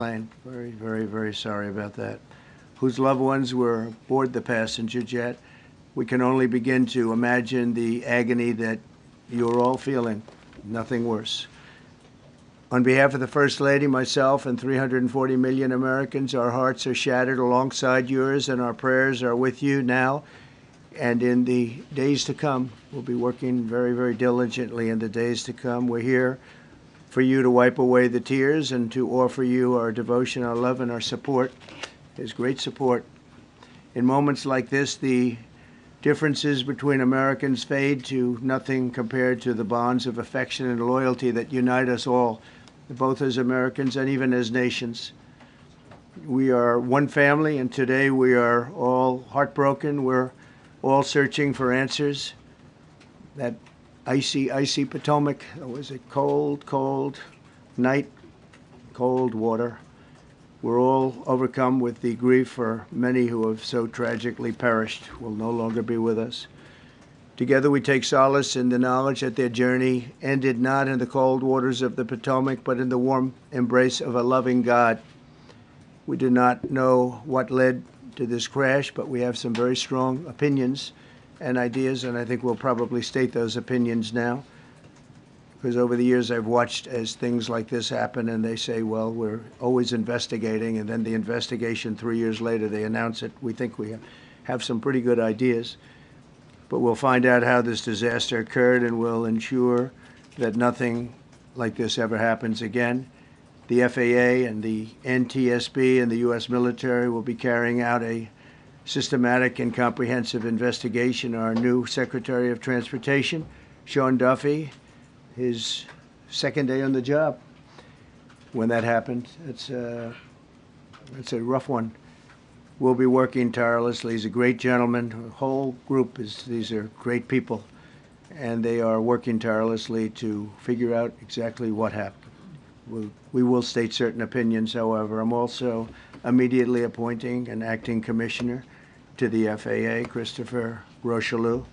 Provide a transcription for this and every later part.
Very, very, very sorry about that. Whose loved ones were aboard the passenger jet. We can only begin to imagine the agony that you're all feeling. Nothing worse. On behalf of the First Lady, myself, and 340 million Americans, our hearts are shattered alongside yours, and our prayers are with you now and in the days to come. We'll be working very, very diligently in the days to come. We're here for you to wipe away the tears and to offer you our devotion, our love, and our support. There's great support. In moments like this, the differences between Americans fade to nothing compared to the bonds of affection and loyalty that unite us all, both as Americans and even as nations. We are one family, and today we are all heartbroken. We're all searching for answers. That icy Potomac, it was a cold, cold night, cold water. We're all overcome with the grief for many who have so tragically perished, will no longer be with us. Together we take solace in the knowledge that their journey ended not in the cold waters of the Potomac, but in the warm embrace of a loving God. We do not know what led to this crash, but we have some very strong opinions and ideas, and I think we'll probably state those opinions now. Because over the years I've watched as things like this happen, and they say, well, we're always investigating, and then the investigation 3 years later, they announce it. We think we have some pretty good ideas. But we'll find out how this disaster occurred, and we'll ensure that nothing like this ever happens again. The FAA and the NTSB and the U.S. military will be carrying out a systematic and comprehensive investigation. Our new Secretary of Transportation, Sean Duffy, his second day on the job when that happened. It's a rough one. We'll be working tirelessly. He's a great gentleman. The whole group these are great people, and they are working tirelessly to figure out exactly what happened. We will state certain opinions, however. I'm also immediately appointing an acting commissioner to the FAA, Christopher Rocheleau,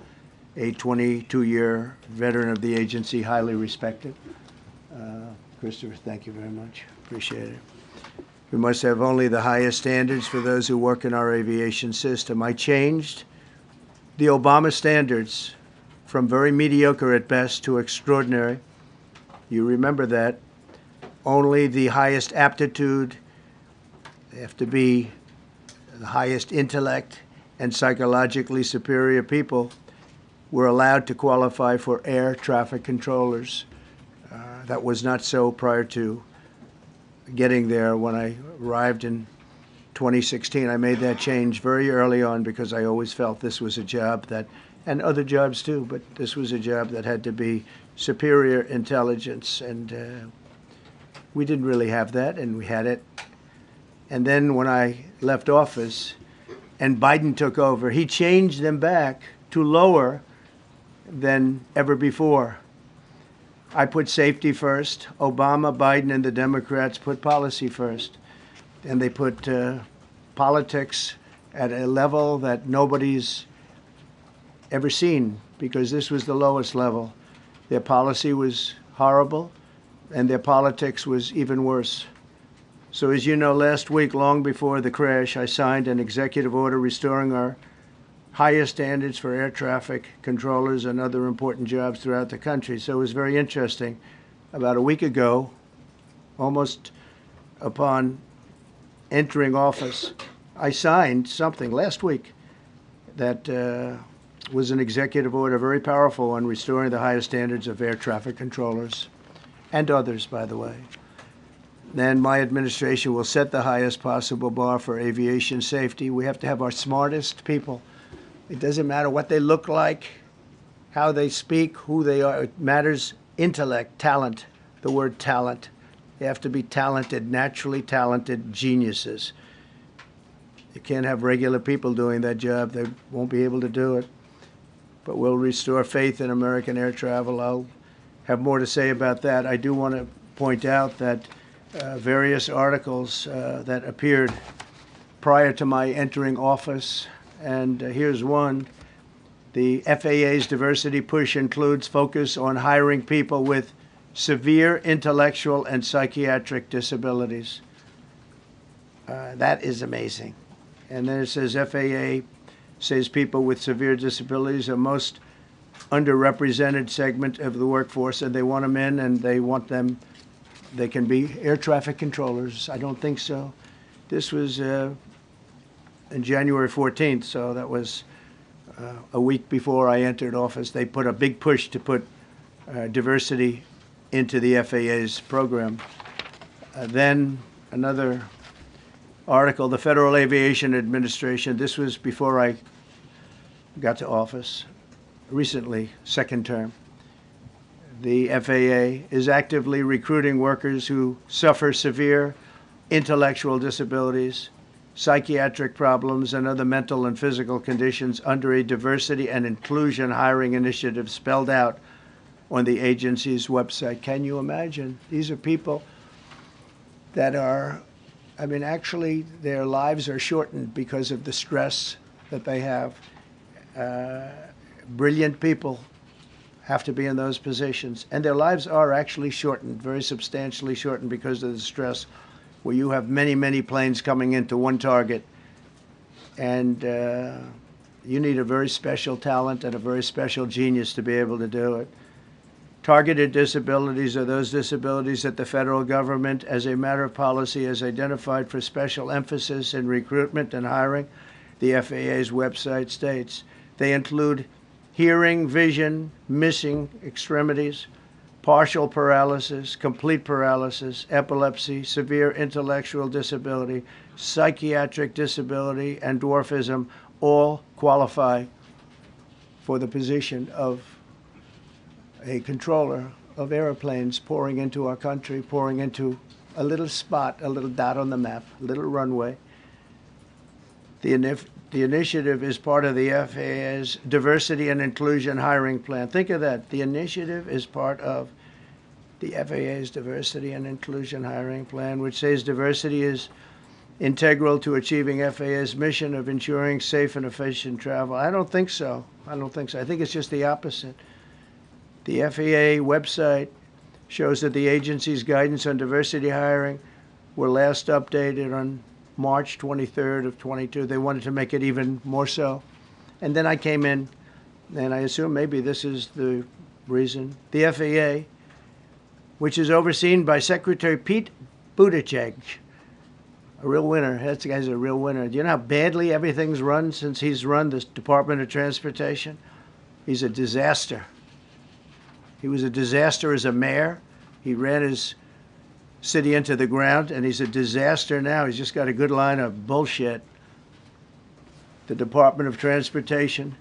a 22-year veteran of the agency, highly respected. Christopher, thank you very much. Appreciate it. We must have only the highest standards for those who work in our aviation system. I changed the Obama standards from very mediocre at best to extraordinary. You remember that. Only the highest aptitude, they have to be the highest intellect and psychologically superior people were allowed to qualify for air traffic controllers. That was not so prior to getting there. When I arrived in 2016, I made that change very early on because I always felt this was a job that, and other jobs too, but this was a job that had to be superior intelligence, and we didn't really have that, and we had it. And then when I left office and Biden took over, he changed them back to lower than ever before. I put safety first. Obama, Biden, and the Democrats put policy first. And they put politics at a level that nobody's ever seen, because this was the lowest level. Their policy was horrible, and their politics was even worse. So as you know, last week, long before the crash, I signed an executive order restoring our highest standards for air traffic controllers and other important jobs throughout the country. So it was very interesting. About a week ago, almost upon entering office, I signed something last week that was an executive order, very powerful, on restoring the highest standards of air traffic controllers and others, by the way. Then my administration will set the highest possible bar for aviation safety. We have to have our smartest people. It doesn't matter what they look like, how they speak, who they are. It matters intellect, talent, the word talent. They have to be talented, naturally talented geniuses. You can't have regular people doing that job. They won't be able to do it. But we'll restore faith in American air travel. I'll have more to say about that. I do want to point out that various articles that appeared prior to my entering office, and here's one. The FAA's diversity push includes focus on hiring people with severe intellectual and psychiatric disabilities. That is amazing. And then it says FAA says people with severe disabilities are most underrepresented segment of the workforce, and they want them in, and they want them, they can be air traffic controllers. I don't think so. This was in January 14th, so that was a week before I entered office. They put a big push to put diversity into the FAA's program. Then another article, the Federal Aviation Administration, this was before I got to office, recently, second term. The FAA is actively recruiting workers who suffer severe intellectual disabilities, psychiatric problems, and other mental and physical conditions under a diversity and inclusion hiring initiative spelled out on the agency's website. Can you imagine? These are people that are, I mean, actually their lives are shortened because of the stress that they have. Brilliant people have to be in those positions, and their lives are actually shortened, very substantially shortened, because of the stress, where you have many, many planes coming into one target, and you need a very special talent and a very special genius to be able to do it. Targeted disabilities are those disabilities that the federal government, as a matter of policy, has identified for special emphasis in recruitment and hiring. The FAA's website states they include hearing, vision, missing extremities, partial paralysis, complete paralysis, epilepsy, severe intellectual disability, psychiatric disability, and dwarfism all qualify for the position of a controller of airplanes pouring into our country, pouring into a little spot, a little dot on the map, a little runway. The initiative is part of the FAA's diversity and inclusion hiring plan. Think of that. The initiative is part of the FAA's diversity and inclusion hiring plan, which says diversity is integral to achieving FAA's mission of ensuring safe and efficient travel. I don't think so. I don't think so. I think it's just the opposite. The FAA website shows that the agency's guidance on diversity hiring were last updated on March 23rd of 22. They wanted to make it even more so. And then I came in, and I assume maybe this is the reason. The FAA, which is overseen by Secretary Pete Buttigieg, a real winner. That guy's a real winner. Do you know how badly everything's run since he's run this Department of Transportation? He's a disaster. He was a disaster as a mayor. He ran his city into the ground, and he's a disaster now. He's just got a good line of bullshit. The Department of Transportation,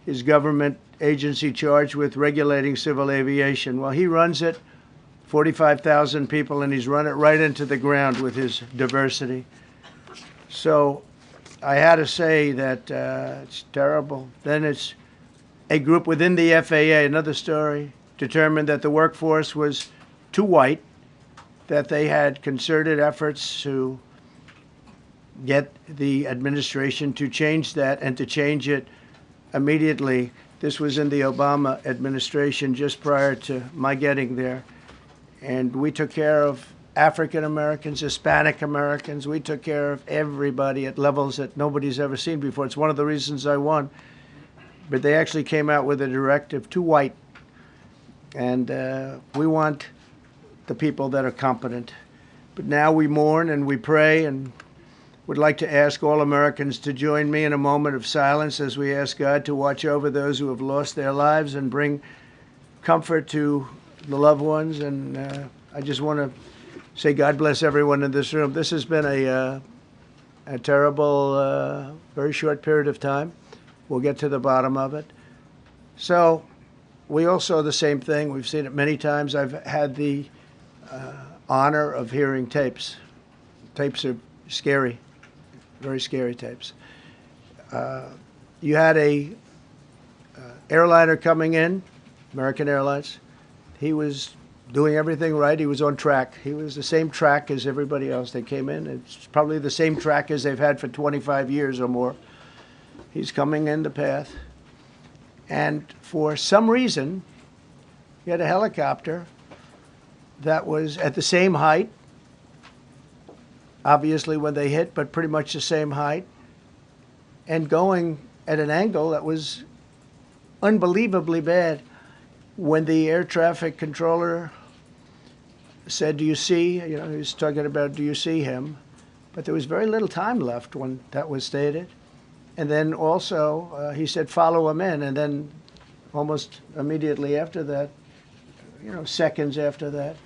his government agency charged with regulating civil aviation. Well, he runs it, 45,000 people, and he's run it right into the ground with his diversity. So I had to say that it's terrible. Then it's a group within the FAA, another story, determined that the workforce was too white, that they had concerted efforts to get the administration to change that and to change it immediately. This was in the Obama administration just prior to my getting there. And we took care of African Americans, Hispanic Americans. We took care of everybody at levels that nobody's ever seen before. It's one of the reasons I won. But they actually came out with a directive, too white. And we want the people that are competent. But now we mourn and we pray, and would like to ask all Americans to join me in a moment of silence as we ask God to watch over those who have lost their lives and bring comfort to the loved ones. And I just want to say God bless everyone in this room. This has been a terrible, very short period of time. We'll get to the bottom of it. So we all saw the same thing. We've seen it many times. I've had the honor of hearing tapes. Tapes are scary, very scary tapes. You had a airliner coming in, American Airlines. He was doing everything right. He was on track. He was the same track as everybody else. They came in. It's probably the same track as they've had for 25 years or more. He's coming in the path. And for some reason, he had a helicopter that was at the same height obviously, when they hit, but pretty much the same height, and going at an angle that was unbelievably bad. When the air traffic controller said, "Do you see?" He was talking about, "Do you see him?" But there was very little time left when that was stated. And then also he said, "Follow him in," and then almost immediately after that, seconds after that,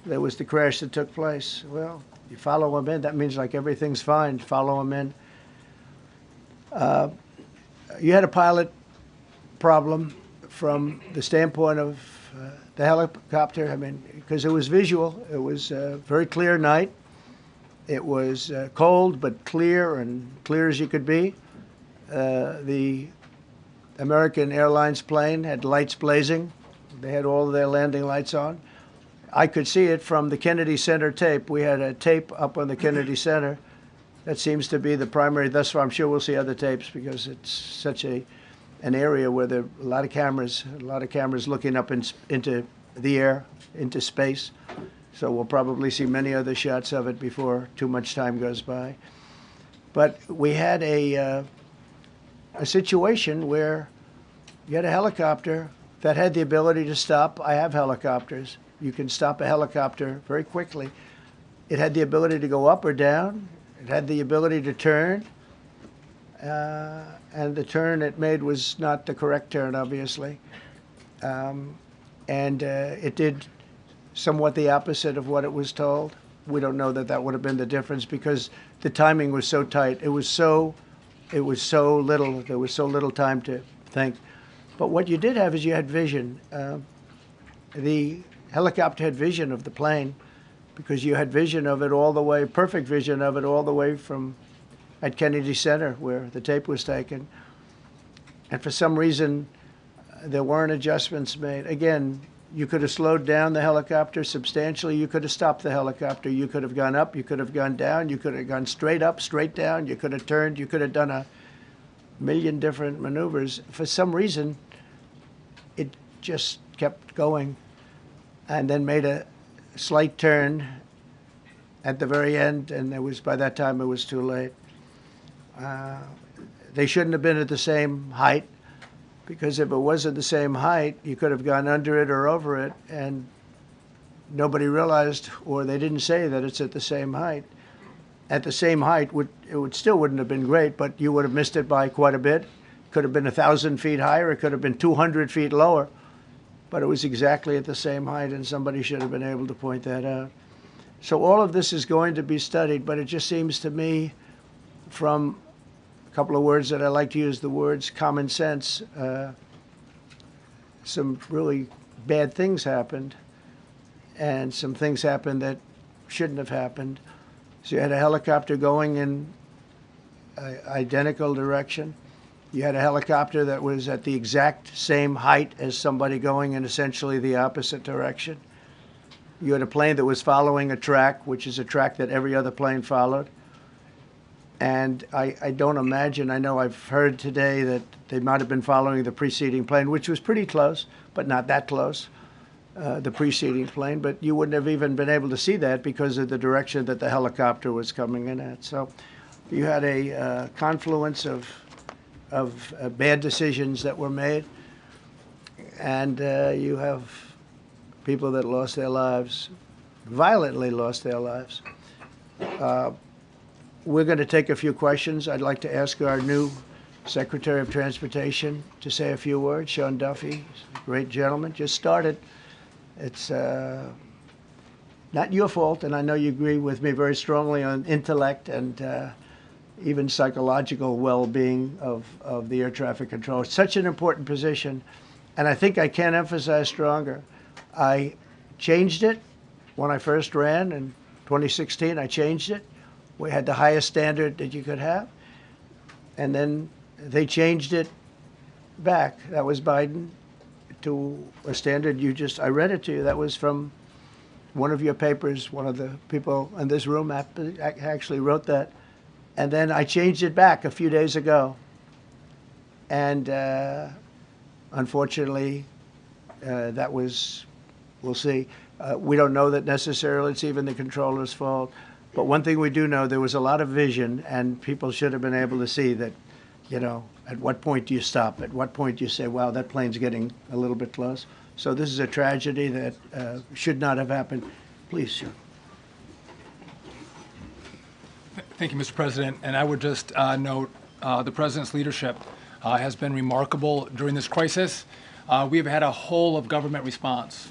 there was the crash that took place. Well, you follow him in, that means like everything's fine. Follow him in. You had a pilot problem from the standpoint of the helicopter. I mean, because it was visual. It was a very clear night. It was cold but clear, and clear as you could be. The American Airlines plane had lights blazing. They had all of their landing lights on. I could see it from the Kennedy Center tape. We had a tape up on the Kennedy Center. That seems to be the primary. Thus far, I'm sure we'll see other tapes because it's such an area where there are a lot of cameras looking up into the air, into space. So we'll probably see many other shots of it before too much time goes by. But we had a situation where you had a helicopter that had the ability to stop. I have helicopters. You can stop a helicopter very quickly. It had the ability to go up or down. It had the ability to turn. And the turn it made was not the correct turn, obviously. It did somewhat the opposite of what it was told. We don't know that would have been the difference because the timing was so tight. It was so little. There was so little time to think. But what you did have is you had vision. The helicopter had vision of the plane because you had vision of it all the way, perfect vision of it all the way from at Kennedy Center where the tape was taken. And for some reason, there weren't adjustments made. Again, you could have slowed down the helicopter substantially. You could have stopped the helicopter. You could have gone up. You could have gone down. You could have gone straight up, straight down. You could have turned. You could have done a million different maneuvers. For some reason, it just kept going and then made a slight turn at the very end, and by that time it was too late. They shouldn't have been at the same height, because if it wasn't the same height, you could have gone under it or over it, and nobody realized, or they didn't say that it's at the same height. At the same height, it still wouldn't have been great, but you would have missed it by quite a bit. Could have been 1,000 feet higher. It could have been 200 feet lower. But it was exactly at the same height, and somebody should have been able to point that out. So all of this is going to be studied, but it just seems to me, from a couple of words that I like to use, the words common sense, some really bad things happened, and some things happened that shouldn't have happened. So you had a helicopter going in an identical direction. You had a helicopter that was at the exact same height as somebody going in essentially the opposite direction. You had a plane that was following a track, which is a track that every other plane followed. And I don't imagine, I know I've heard today that they might have been following the preceding plane, which was pretty close, but not that close, the preceding plane. But you wouldn't have even been able to see that because of the direction that the helicopter was coming in at. So you had a confluence of bad decisions that were made, and you have people that lost their lives, violently lost their lives. We're going to take a few questions. I'd like to ask our new Secretary of Transportation to say a few words. Sean Duffy, great gentleman, just started. It's not your fault, and I know you agree with me very strongly on intellect and even psychological well-being of the air traffic control. It's such an important position, and I think I can't emphasize stronger. I changed it when I first ran in 2016. I changed it. We had the highest standard that you could have, and then they changed it back. That was Biden, to a standard I read it to you. That was from one of your papers. One of the people in this room actually wrote that. And then I changed it back a few days ago. And unfortunately, we'll see. We don't know that necessarily it's even the controller's fault. But one thing we do know, there was a lot of vision, and people should have been able to see that, you know, at what point do you stop? At what point do you say, wow, that plane's getting a little bit close? So this is a tragedy that should not have happened. Please, sir. Thank you, Mr. President. And I would just note the President's leadership has been remarkable during this crisis. We have had a whole of government response,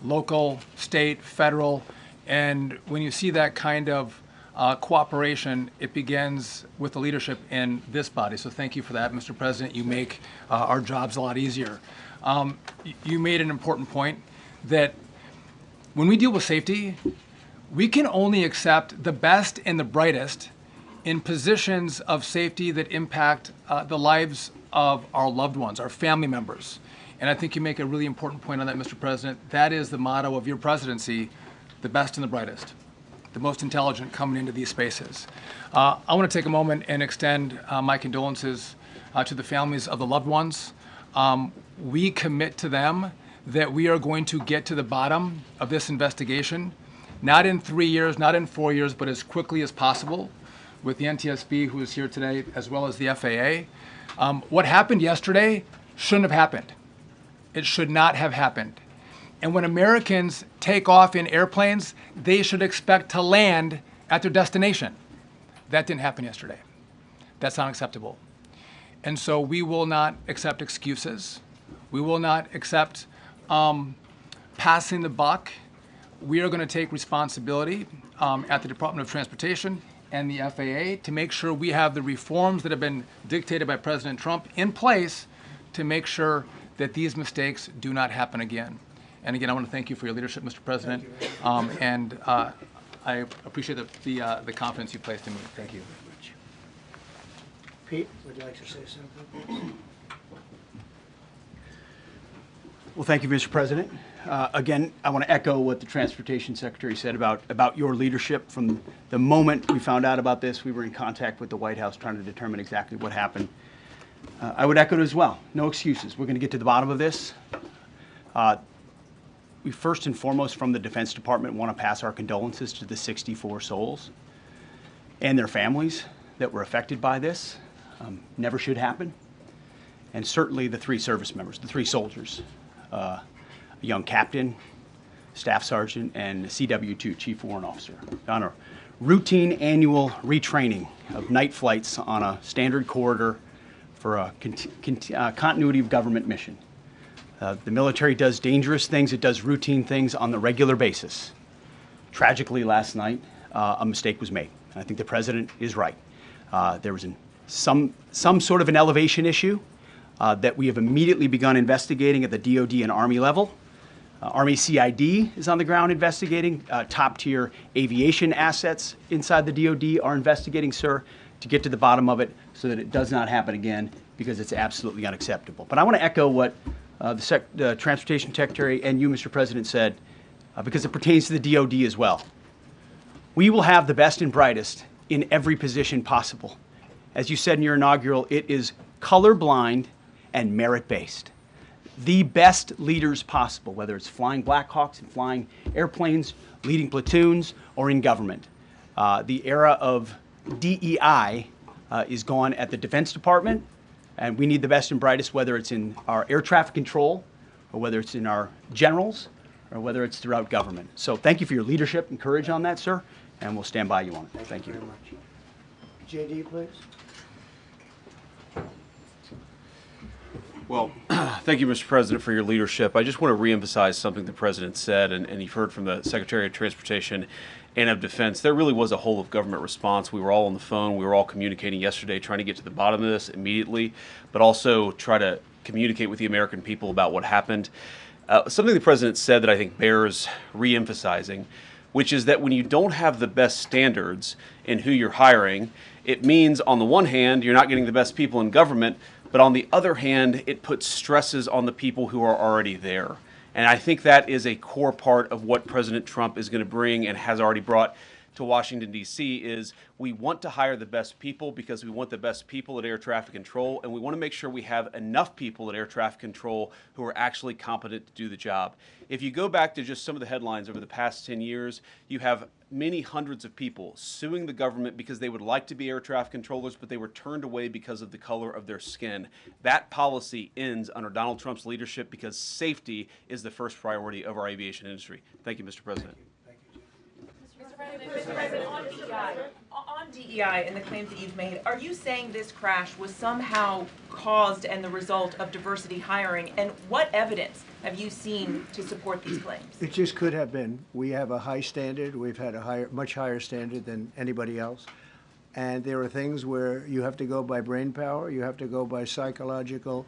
local, state, federal, and when you see that kind of cooperation, it begins with the leadership in this body. So thank you for that, Mr. President. You make our jobs a lot easier. You made an important point that when we deal with safety, we can only accept the best and the brightest in positions of safety that impact the lives of our loved ones, our family members. And I think you make a really important point on that, Mr. President. That is the motto of your presidency, the best and the brightest, the most intelligent coming into these spaces. I want to take a moment and extend my condolences to the families of the loved ones. We commit to them that we are going to get to the bottom of this investigation, not in 3 years, not in 4 years, but as quickly as possible with the NTSB, who is here today, as well as the FAA. What happened yesterday shouldn't have happened. It should not have happened. And when Americans take off in airplanes, they should expect to land at their destination. That didn't happen yesterday. That's not acceptable. And so we will not accept excuses. We will not accept passing the buck. We are going to take responsibility at the Department of Transportation and the FAA to make sure we have the reforms that have been dictated by President Trump in place to make sure that these mistakes do not happen again. And again, I want to thank you for your leadership, Mr. President, and I appreciate the confidence you placed in me. Thank you. Pete, would you like to say something? Well, thank you, Mr. President. Again, I want to echo what the Transportation Secretary said about your leadership. From the moment we found out about this, we were in contact with the White House trying to determine exactly what happened. I would echo it as well. No excuses. We're going to get to the bottom of this. We first and foremost, from the Defense Department, want to pass our condolences to the 64 souls and their families that were affected by this. Never should happen. And certainly the 3 service members, the 3 soldiers, a young captain, staff sergeant, and CW2, Chief Warrant Officer, on a routine annual retraining of night flights on a standard corridor for a continuity of government mission. The military does dangerous things. It does routine things on the regular basis. Tragically, last night, a mistake was made. And I think the president is right. There was some sort of an elevation issue that we have immediately begun investigating at the DOD and Army level. Army CID is on the ground investigating. Top-tier aviation assets inside the DOD are investigating, sir, to get to the bottom of it so that it does not happen again, because it's absolutely unacceptable. But I want to echo what the Transportation Secretary and you, Mr. President, said, because it pertains to the DOD as well. We will have the best and brightest in every position possible. As you said in your inaugural, it is colorblind and merit-based. The best leaders possible, whether it's flying Black Hawks and flying airplanes, leading platoons, or in government. The era of DEI is gone at the Defense Department, and we need the best and brightest, whether it's in our air traffic control, or whether it's in our generals, or whether it's throughout government. So thank you for your leadership and courage on that, sir, and we'll stand by you on it. Thank you. Very much. JD, please. Well, thank you, Mr. President, for your leadership. I just want to reemphasize something the President said, and you've heard from the Secretary of Transportation and of Defense. There really was a whole of government response. We were all on the phone. We were all communicating yesterday, trying to get to the bottom of this immediately, but also try to communicate with the American people about what happened. Something the President said that I think bears reemphasizing, which is that when you don't have the best standards in who you're hiring, it means, on the one hand, you're not getting the best people in government, but on the other hand, it puts stresses on the people who are already there. And I think that is a core part of what President Trump is going to bring and has already brought to Washington, D.C. is we want to hire the best people because we want the best people at air traffic control, and we want to make sure we have enough people at air traffic control who are actually competent to do the job. If you go back to just some of the headlines over the past 10 years, you have many hundreds of people suing the government because they would like to be air traffic controllers, but they were turned away because of the color of their skin. That policy ends under Donald Trump's leadership because safety is the first priority of our aviation industry. Thank you, Mr. President. Mr. President, on DEI and the claims that you've made, are you saying this crash was somehow caused and the result of diversity hiring? And what evidence have you seen to support these claims? It just could have been. We have a high standard. We've had a much higher standard than anybody else. And there are things where you have to go by brain power, you have to go by psychological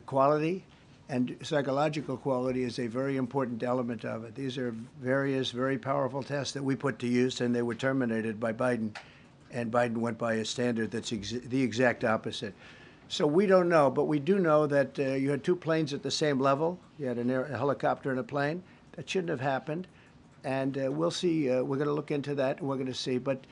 quality. And psychological quality is a very important element of it. These are various very powerful tests that we put to use, and they were terminated by Biden. And Biden went by a standard that's the exact opposite. So we don't know, but we do know that you had two planes at the same level. You had a helicopter and a plane. That shouldn't have happened. And we'll see. We're going to look into that, and we're going to see. But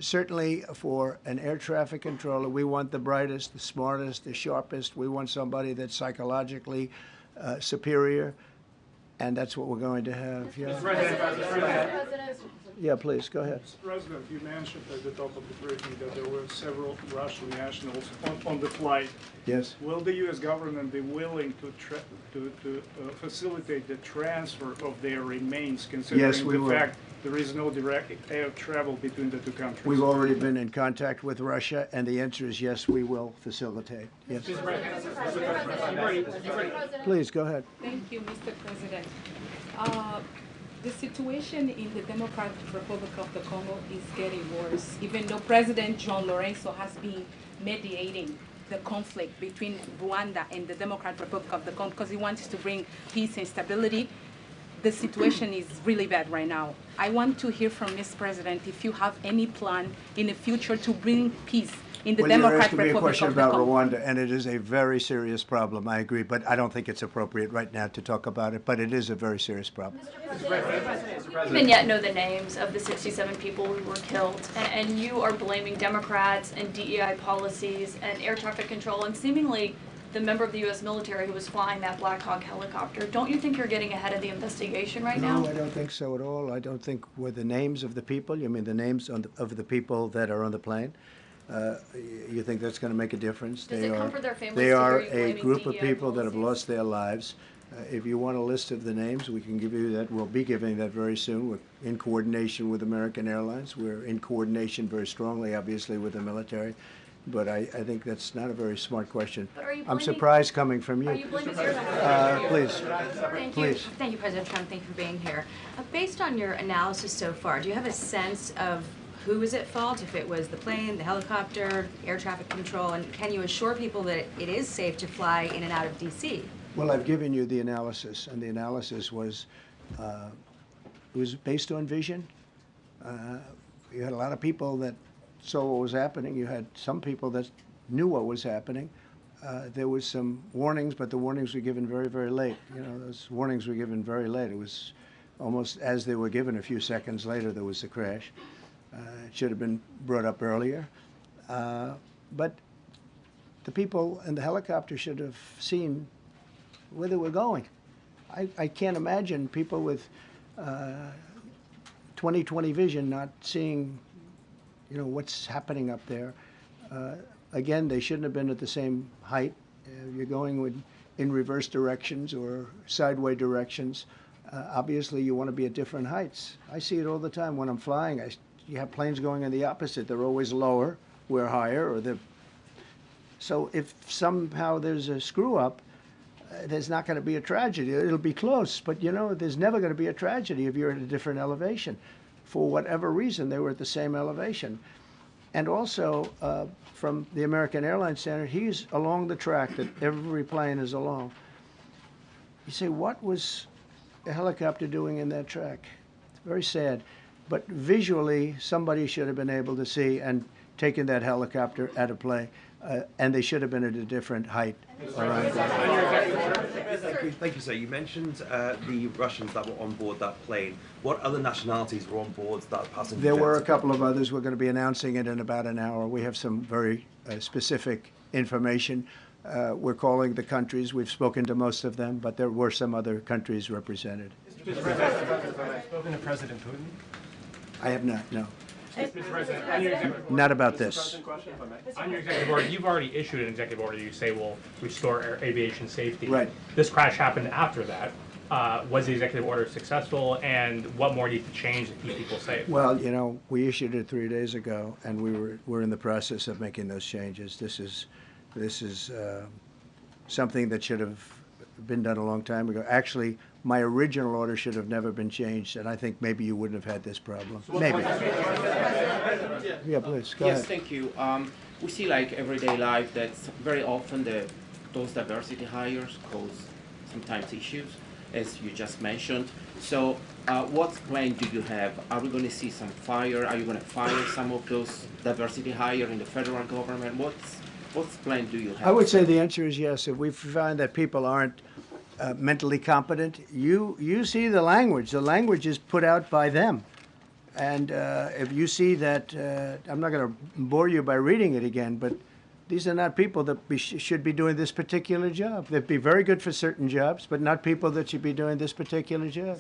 certainly for an air traffic controller, we want the brightest, the smartest, the sharpest. We want somebody that's psychologically superior, and that's what we're going to have. Yeah, yeah, please, go ahead. Mr. President, you mentioned at the top of the briefing that there were several Russian nationals on the flight. Yes. Will the U.S. government be willing to facilitate the transfer of their remains, considering Yes, we the will. fact there is no direct air travel between the two countries? We've already been in contact with Russia, and the answer is yes, we will facilitate. Yes. Please, go ahead. Thank you, Mr. President. The situation in the Democratic Republic of the Congo is getting worse, even though President John Lorenzo has been mediating the conflict between Rwanda and the Democratic Republic of the Congo because he wants to bring peace and stability. The situation is really bad right now. I want to hear from Ms. President if you have any plan in the future to bring peace in the Well, you're Democratic asking me a Republic question of the about Congo. Rwanda, and it is a very serious problem, I agree, but I don't think it's appropriate right now to talk about it, but it is a very serious problem. We even yet know the names of the 67 people who were killed, and you are blaming Democrats and DEI policies and air traffic control and seemingly the member of the U.S. military who was flying that Black Hawk helicopter. Don't you think you're getting ahead of the investigation right now? No, I don't think so at all. I don't think were the names of the people. You mean the names of the people that are on the plane? You think that's going to make a difference? Does it comfort their families They to are hear you a blaming group of DEI people that have policies? lost their lives. If you want a list of the names, we can give you that. We'll be giving that very soon. We're in coordination with American Airlines. We're in coordination very strongly, obviously, with the military. But I think that's not a very smart question. But are you I'm blaming- surprised coming from you. Are you blaming air Please. Thank Please. you. Thank you, President Trump. Thank you for being here. Based on your analysis so far, do you have a sense of who was at fault, if it was the plane, the helicopter, air traffic control, and can you assure people that it is safe to fly in and out of D.C.? Well, I've given you the analysis, and the analysis was based on vision. You had a lot of people that saw what was happening. You had some people that knew what was happening. There was some warnings, but the warnings were given very, very late. You know, those warnings were given very late. It was almost as they were given a few seconds later, there was a crash. It should have been brought up earlier. But the people in the helicopter should have seen where they were going. I can't imagine people with 20/20 vision not seeing, you know, what's happening up there. Again, they shouldn't have been at the same height. You're going in reverse directions or sideways directions. Obviously, you want to be at different heights. I see it all the time when I'm flying. You have planes going in the opposite. They're always lower, we're higher, or so if somehow there's a screw up, there's not going to be a tragedy. It'll be close, but you know, there's never going to be a tragedy if you're at a different elevation. For whatever reason, they were at the same elevation. And also, from the American Airlines standard, he's along the track that every plane is along. You say, what was a helicopter doing in that track? It's very sad. But visually, somebody should have been able to see and taken that helicopter out of play. and they should have been at a different height. Around Thank you, sir. You mentioned the Russians that were on board that plane. What other nationalities were on board that passenger There were a jet? couple of others. We're going to be announcing it in about an hour. We have some very specific information. We're calling the countries. We've spoken to most of them, but there were some other countries represented. Mr. President, have you spoken to President Putin? I have not, no. Mr. President, on your executive order, Not about this. on your executive order, you've already issued an executive order you say will restore aviation safety. Right. This crash happened after that. Was the executive order successful, and what more needs to change to keep people safe? Well, you know, we issued it 3 days ago, and we're in the process of making those changes. This is something that should have been done a long time ago. Actually, my original order should have never been changed, and I think maybe you wouldn't have had this problem. Maybe. Yeah, please, go Yes, ahead. thank you. We see like everyday life that very often those diversity hires cause sometimes issues, as you just mentioned. So what plan do you have? Are we going to see some fire? Are you going to fire some of those diversity hire in the federal government? What plan do you have? I would say the answer is yes. If we find that people aren't mentally competent, you see the language. The language is put out by them. And if you see that, I'm not going to bore you by reading it again, but these are not people that should be doing this particular job. They'd be very good for certain jobs, but not people that should be doing this particular job.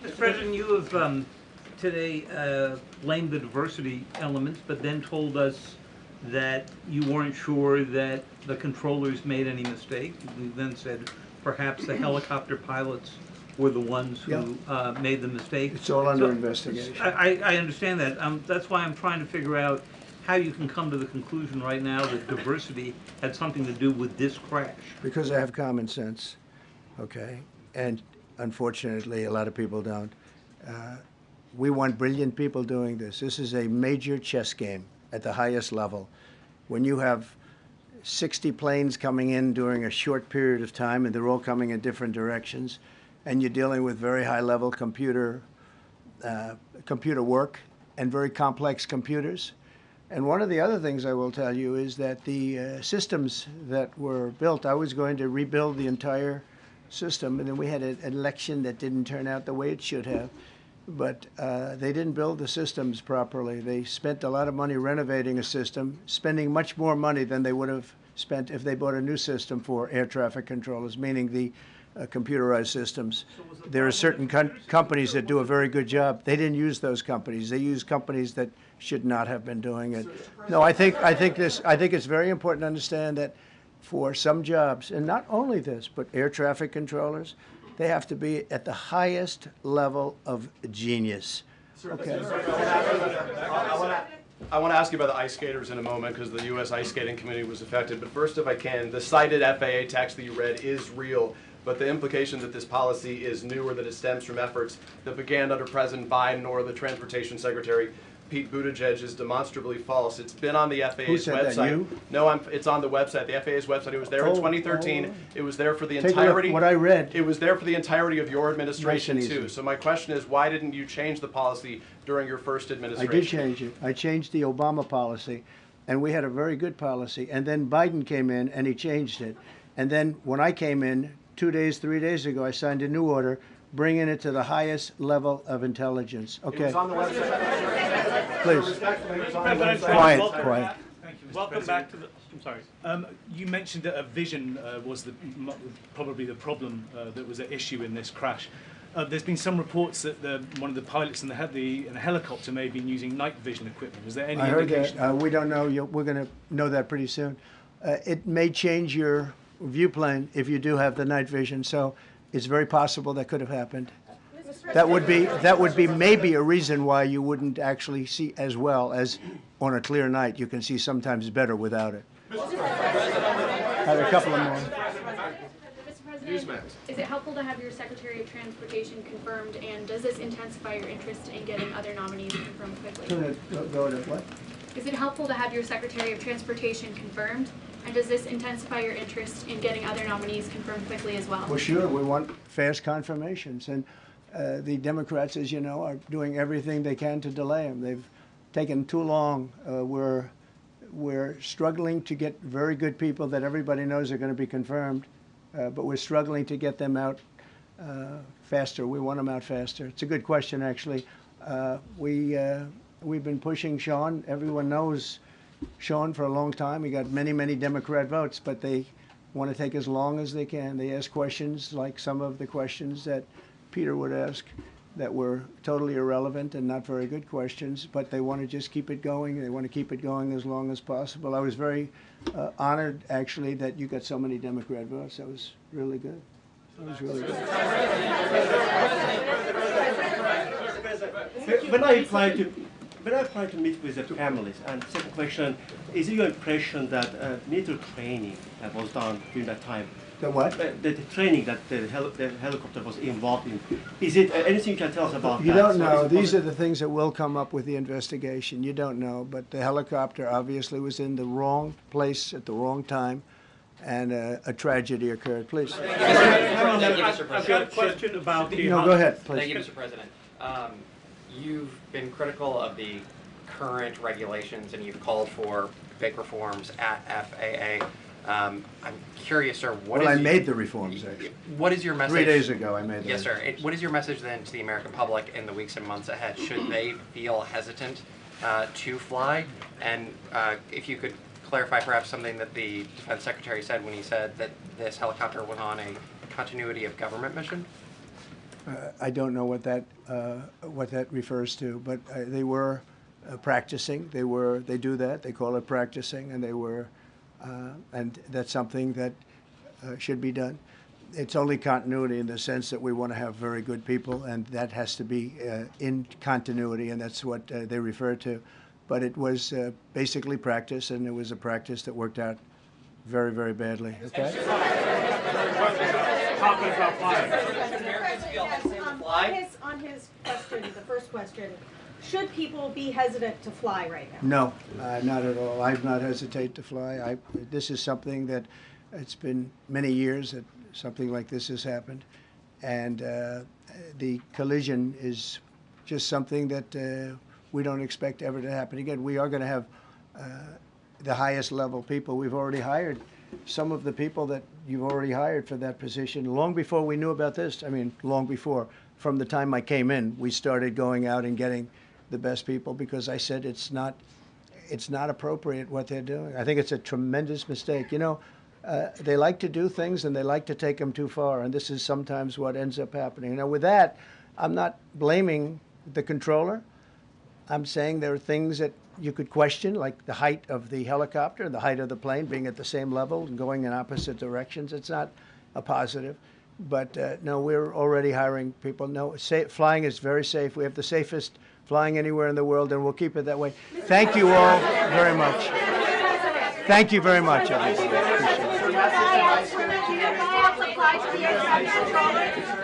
Mr. President, you have today blamed the diversity elements, but then told us that you weren't sure that the controllers made any mistake. You then said perhaps the helicopter pilots were the ones who made the mistake. It's all under investigation. I understand that. That's why I'm trying to figure out how you can come to the conclusion right now that diversity had something to do with this crash. Because I have common sense, okay? And unfortunately, a lot of people don't. We want brilliant people doing this. This is a major chess game at the highest level. When you have 60 planes coming in during a short period of time, and they're all coming in different directions, and you're dealing with very high-level computer work and very complex computers. And one of the other things I will tell you is that the systems that were built, I was going to rebuild the entire system, and then we had an election that didn't turn out the way it should have. But they didn't build the systems properly. They spent a lot of money renovating a system, spending much more money than they would have spent if they bought a new system for air traffic controllers, meaning the computerized systems. There are certain companies that do a very good job. They didn't use those companies. They used companies that should not have been doing it. No, I think it's very important to understand that for some jobs, and not only this, but air traffic controllers, they have to be at the highest level of genius. Okay. I want to ask you about the ice skaters in a moment because the U.S. ice skating community was affected. But first, if I can, the cited FAA text that you read is real. But the implication that this policy is new or that it stems from efforts that began under President Biden or the Transportation Secretary Pete Buttigieg is demonstrably false. It's been on the FAA's Who said website. That, you? No, it's on the website, the FAA's website. It was there in 2013. It was there for the Take entirety. a look, what I read. It was there for the entirety of your administration Nice and too. easy. So my question is, why didn't you change the policy during your first I administration? did change it. I changed the Obama policy, and we had a very good policy. And then Biden came in, and he changed it. And then when I came in 3 days ago, I signed a new order bringing it to the highest level of intelligence. Okay. It was on the website. Please. Quiet. Quiet. Thank you, Mr. Welcome back to the. I'm sorry. You mentioned that a vision was probably the problem that was at issue in this crash. There's been some reports that one of the pilots in the helicopter may have been using night vision equipment. Was there any I heard indication? that. We don't know. We're going to know that pretty soon. It may change your view plane if you do have the night vision. So it's very possible that could have happened. That would be maybe a reason why you wouldn't actually see as well as on a clear night. You can see sometimes better without it. I have a couple of more. Mr. President, is it helpful to have your Secretary of Transportation confirmed, and does this intensify your interest in getting other nominees confirmed quickly? Go to what? Is it helpful to have your Secretary of Transportation confirmed, and does this intensify your interest in getting other nominees confirmed quickly as well? Well, sure. We want fast confirmations. And the Democrats, as you know, are doing everything they can to delay them. They've taken too long. We're we're struggling to get very good people that everybody knows are going to be confirmed, but we're struggling to get them out faster. We want them out faster. It's a good question, actually. We've been pushing Sean. Everyone knows Sean for a long time. He got many, many Democrat votes, but they want to take as long as they can. They ask questions like some of the questions that Peter would ask that were totally irrelevant and not very good questions, but they want to just keep it going. They want to keep it going as long as possible. I was very honored, actually, that you got so many Democrat votes. That was really good. That was really good. When I applied to meet with the families, and second question, is it your impression that military training that was done during that time? The what? The training that the helicopter was involved in. Is it anything you can tell us about You that? don't know. These are the things that will come up with the investigation. You don't know. But the helicopter obviously was in the wrong place at the wrong time, and a tragedy occurred. Please. Thank you, Mr. President. I've got a question about the... No, go ahead, please. Thank you, Mr. President. You've been critical of the current regulations, and you've called for big reforms at FAA. I'm curious, sir, Well, I made the reforms, actually. What is your message? 3 days ago, I made them. Yes, sir. What is your message then to the American public in the weeks and months ahead? Should they feel hesitant to fly? And if you could clarify perhaps something that the Defense Secretary said when he said that this helicopter was on a continuity of government mission? I don't know what that refers to, but they were practicing. They do that. They call it practicing, and they were, and that's something that should be done. It's only continuity in the sense that we want to have very good people, and that has to be in continuity, and that's what they refer to. But it was basically practice, and it was a practice that worked out very, very badly. Okay. On his question, the first question, should people be hesitant to fly right now? No, not at all. I've not hesitated to fly. This is something that it's been many years that something like this has happened, and the collision is just something that we don't expect ever to happen again. We are going to have the highest level people. We've already hired some of the people that you've already hired for that position long before we knew about this. I mean, long before. From the time I came in, we started going out and getting the best people because I said it's not appropriate what they're doing. I think it's a tremendous mistake. You know, they like to do things and they like to take them too far, and this is sometimes what ends up happening. Now, with that, I'm not blaming the controller. I'm saying there are things that you could question, like the height of the helicopter, the height of the plane being at the same level and going in opposite directions. It's not a positive. But no, we're already hiring people. No, flying is very safe. We have the safest flying anywhere in the world, and we'll keep it that way. Thank you all very much. Thank you very much, everybody. Appreciate it.